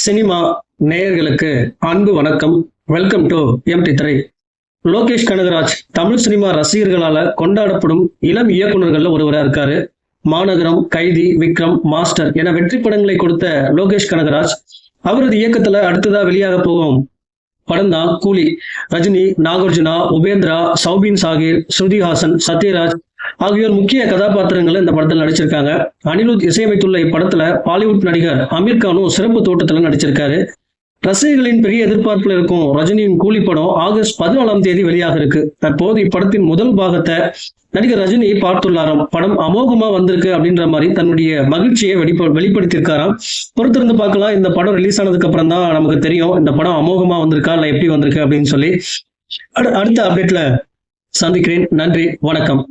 Cinema நேயர்களுக்கு அன்பு வணக்கம். வெல்கம் டு எம்டி திரை. லோகேஷ் கனகராஜ் தமிழ் சினிமா ரசிகர்களால கொண்டாடப்படும் இளம் இயக்குனர்கள்ல ஒருவரா இருக்காரு. மாநகரம், கைதி, விக்ரம், மாஸ்டர் என வெற்றி படங்களை கொடுத்த லோகேஷ் கனகராஜ் அவரது இயக்கத்துல அடுத்ததா வெளியாக போகும் படம் தான் கூலி. ரஜினி, நாகார்ஜுனா, உபேந்திரா, சௌபின் சாகிர், ஸ்ருதிஹாசன், சத்யராஜ் ஆகியோர் முக்கிய கதாபாத்திரங்களை இந்த படத்தில் நடிச்சிருக்காங்க. அனிருத் இசையமைத்துள்ள இப்படத்துல பாலிவுட் நடிகர் அமீர் கானும் சிறப்பு தோட்டத்துல நடிச்சிருக்காரு. ரசிகர்களின் பெரிய எதிர்பார்ப்புல இருக்கும் ரஜினியின் கூலி படம் ஆகஸ்ட் 14ஆம் தேதி வெளியாக இருக்கு. தற்போது இப்படத்தின் முதல் பாகத்தை நடிகர் ரஜினி பார்த்துள்ளாராம். படம் அமோகமா வந்திருக்கு அப்படின்ற மாதிரி தன்னுடைய மகிழ்ச்சியை வெளிப்படுத்தியிருக்காராம். பொறுத்திருந்து பார்க்கலாம். இந்த படம் ரிலீஸ் ஆனதுக்கு அப்புறம் தான் நமக்கு தெரியும் இந்த படம் அமோகமா வந்திருக்கா இல்ல எப்படி வந்திருக்கு அப்படின்னு சொல்லி. அடுத்த அப்டேட்ல சந்திக்கிறேன். நன்றி, வணக்கம்.